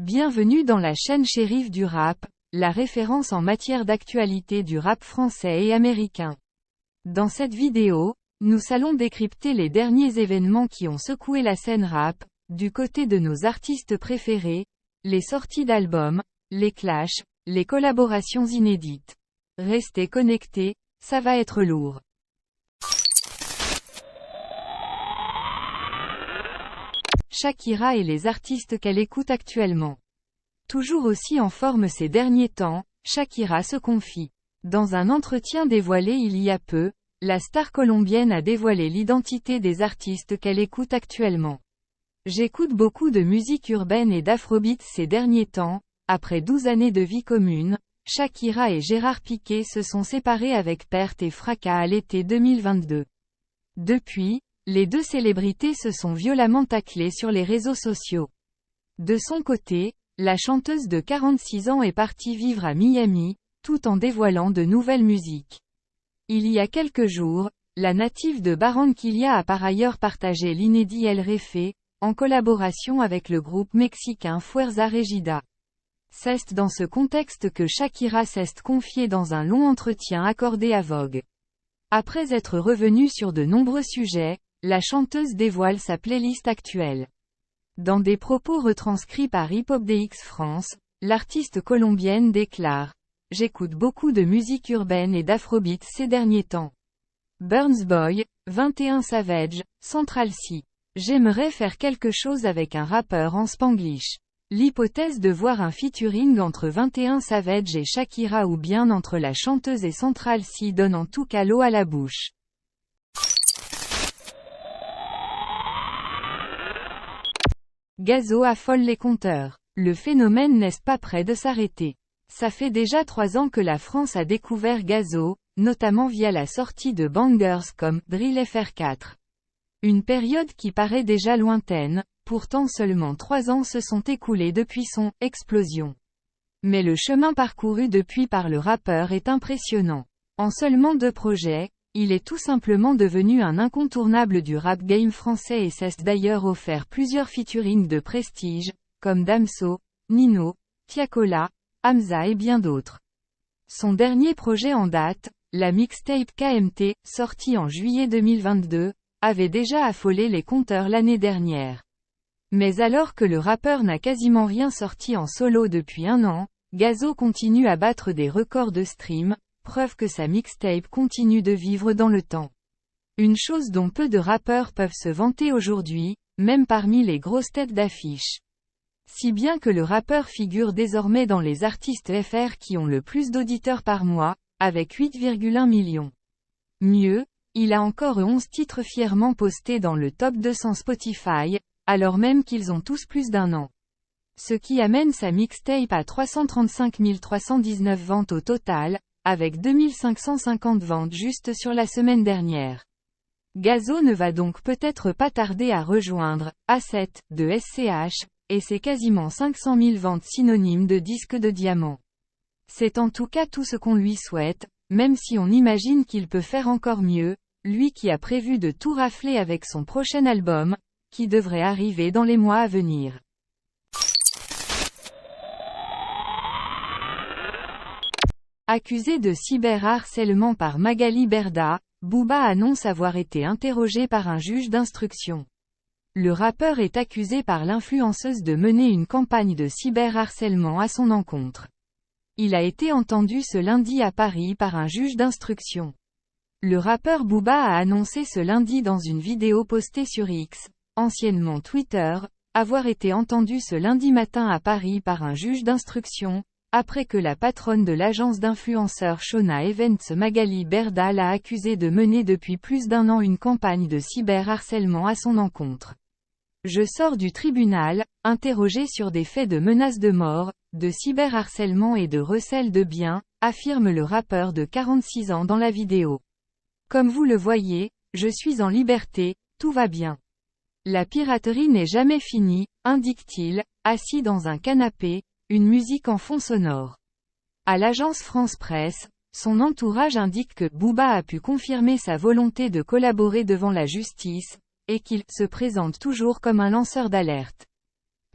Bienvenue dans la chaîne Shérif du rap, la référence en matière d'actualité du rap français et américain. Dans cette vidéo, nous allons décrypter les derniers événements qui ont secoué la scène rap, du côté de nos artistes préférés, les sorties d'albums, les clashs, les collaborations inédites. Restez connectés, ça va être lourd. Shakira et les artistes qu'elle écoute actuellement. Toujours aussi en forme ces derniers temps, Shakira se confie. Dans un entretien dévoilé il y a peu, la star colombienne a dévoilé l'identité des artistes qu'elle écoute actuellement. J'écoute beaucoup de musique urbaine et d'afrobeat ces derniers temps. Après 12 années de vie commune, Shakira et Gérard Piqué se sont séparés avec perte et fracas à l'été 2022. Depuis, les deux célébrités se sont violemment taclées sur les réseaux sociaux. De son côté, la chanteuse de 46 ans est partie vivre à Miami, tout en dévoilant de nouvelles musiques. Il y a quelques jours, la native de Barranquilla a par ailleurs partagé l'inédit El Refe, en collaboration avec le groupe mexicain Fuerza Régida. C'est dans ce contexte que Shakira s'est confiée dans un long entretien accordé à Vogue. Après être revenue sur de nombreux sujets, la chanteuse dévoile sa playlist actuelle. Dans des propos retranscrits par Hip Hop DX France, l'artiste colombienne déclare « J'écoute beaucoup de musique urbaine et d'afrobeat ces derniers temps. Burns Boy, 21 Savage, Central C. J'aimerais faire quelque chose avec un rappeur en spanglish. L'hypothèse de voir un featuring entre 21 Savage et Shakira ou bien entre la chanteuse et Central C donne en tout cas l'eau à la bouche. » Gazo affole les compteurs. Le phénomène n'est pas près de s'arrêter. Ça fait déjà 3 ans que la France a découvert Gazo, notamment via la sortie de bangers comme Drill FR4. Une période qui paraît déjà lointaine, pourtant seulement 3 ans se sont écoulés depuis son « explosion ». Mais le chemin parcouru depuis par le rappeur est impressionnant. En seulement 2 projets, il est tout simplement devenu un incontournable du rap game français et s'est d'ailleurs offert plusieurs featurings de prestige, comme Damso, Nino, Tiakola, Hamza et bien d'autres. Son dernier projet en date, la mixtape KMT, sortie en juillet 2022, avait déjà affolé les compteurs l'année dernière. Mais alors que le rappeur n'a quasiment rien sorti en solo depuis 1 an, Gazo continue à battre des records de stream, preuve que sa mixtape continue de vivre dans le temps. Une chose dont peu de rappeurs peuvent se vanter aujourd'hui, même parmi les grosses têtes d'affiche. Si bien que le rappeur figure désormais dans les artistes FR qui ont le plus d'auditeurs par mois, avec 8,1 millions. Mieux, il a encore 11 titres fièrement postés dans le top 200 Spotify, alors même qu'ils ont tous plus d'1 an. Ce qui amène sa mixtape à 335 319 ventes au total, avec 2550 ventes juste sur la semaine dernière. Gazo ne va donc peut-être pas tarder à rejoindre A7 de SCH, et c'est quasiment 500 000 ventes synonymes de disque de diamant. C'est en tout cas tout ce qu'on lui souhaite, même si on imagine qu'il peut faire encore mieux, lui qui a prévu de tout rafler avec son prochain album, qui devrait arriver dans les mois à venir. Accusé de cyberharcèlement par Magali Berda, Booba annonce avoir été interrogé par un juge d'instruction. Le rappeur est accusé par l'influenceuse de mener une campagne de cyberharcèlement à son encontre. Il a été entendu ce lundi à Paris par un juge d'instruction. Le rappeur Booba a annoncé ce lundi dans une vidéo postée sur X, anciennement Twitter, avoir été entendu ce lundi matin à Paris par un juge d'instruction, après que la patronne de l'agence d'influenceurs Shona Events Magali Berda l'a accusé de mener depuis plus d'1 an une campagne de cyberharcèlement à son encontre. Je sors du tribunal, interrogé sur des faits de menaces de mort, de cyberharcèlement et de recel de biens, affirme le rappeur de 46 ans dans la vidéo. Comme vous le voyez, je suis en liberté, tout va bien. La piraterie n'est jamais finie, indique-t-il, assis dans un canapé, une musique en fond sonore. À l'agence France Presse, son entourage indique que Booba a pu confirmer sa volonté de collaborer devant la justice, et qu'il se présente toujours comme un lanceur d'alerte.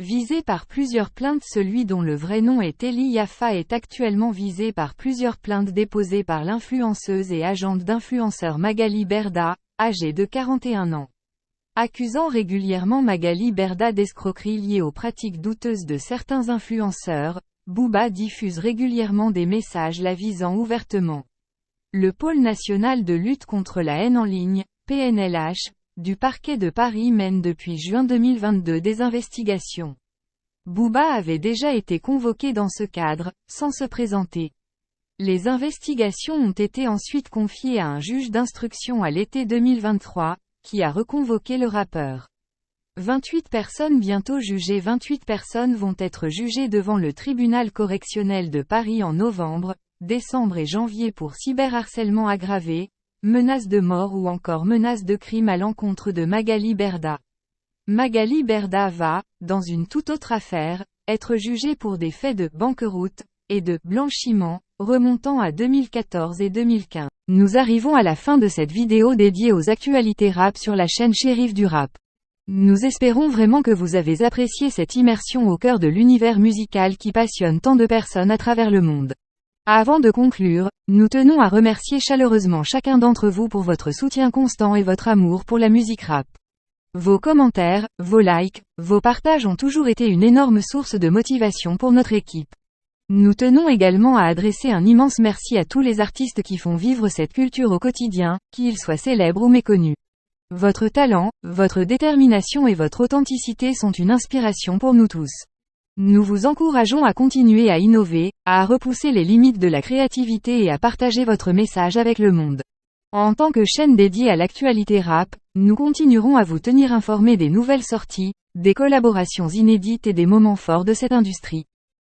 Visé par plusieurs plaintes, celui dont le vrai nom est Eli Yaffa est actuellement visé par plusieurs plaintes déposées par l'influenceuse et agente d'influenceur Magali Berda, âgée de 41 ans. Accusant régulièrement Magali Berda d'escroquerie liée aux pratiques douteuses de certains influenceurs, Booba diffuse régulièrement des messages la visant ouvertement. Le Pôle national de lutte contre la haine en ligne, PNLH, du parquet de Paris mène depuis juin 2022 des investigations. Booba avait déjà été convoqué dans ce cadre, sans se présenter. Les investigations ont été ensuite confiées à un juge d'instruction à l'été 2023, qui a reconvoqué le rappeur. 28 personnes bientôt jugées. 28 personnes vont être jugées devant le tribunal correctionnel de Paris en novembre, décembre et janvier pour cyberharcèlement aggravé, menace de mort ou encore menace de crime à l'encontre de Magali Berda. Magali Berda va, dans une toute autre affaire, être jugée pour des faits de banqueroute et de blanchiment, remontant à 2014 et 2015. Nous arrivons à la fin de cette vidéo dédiée aux actualités rap sur la chaîne Shérif du Rap. Nous espérons vraiment que vous avez apprécié cette immersion au cœur de l'univers musical qui passionne tant de personnes à travers le monde. Avant de conclure, nous tenons à remercier chaleureusement chacun d'entre vous pour votre soutien constant et votre amour pour la musique rap. Vos commentaires, vos likes, vos partages ont toujours été une énorme source de motivation pour notre équipe. Nous tenons également à adresser un immense merci à tous les artistes qui font vivre cette culture au quotidien, qu'ils soient célèbres ou méconnus. Votre talent, votre détermination et votre authenticité sont une inspiration pour nous tous. Nous vous encourageons à continuer à innover, à repousser les limites de la créativité et à partager votre message avec le monde. En tant que chaîne dédiée à l'actualité rap, nous continuerons à vous tenir informés des nouvelles sorties, des collaborations inédites et des moments forts de cette industrie.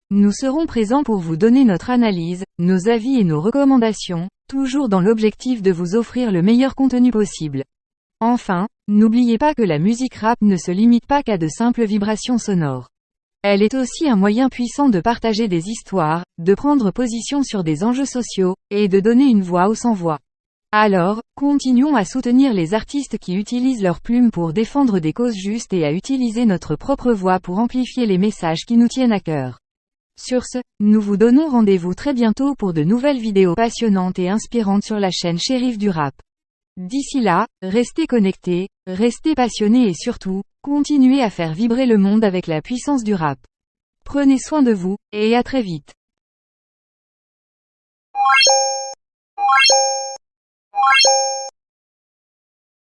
Nous serons présents pour vous donner notre analyse, nos avis et nos recommandations, toujours dans l'objectif de vous offrir le meilleur contenu possible. Enfin, n'oubliez pas que la musique rap ne se limite pas qu'à de simples vibrations sonores. Elle est aussi un moyen puissant de partager des histoires, de prendre position sur des enjeux sociaux, et de donner une voix aux sans-voix. Alors, continuons à soutenir les artistes qui utilisent leurs plumes pour défendre des causes justes et à utiliser notre propre voix pour amplifier les messages qui nous tiennent à cœur. Sur ce, nous vous donnons rendez-vous très bientôt pour de nouvelles vidéos passionnantes et inspirantes sur la chaîne Shérif du Rap. D'ici là, restez connectés, restez passionnés et surtout, continuez à faire vibrer le monde avec la puissance du rap. Prenez soin de vous, et à très vite.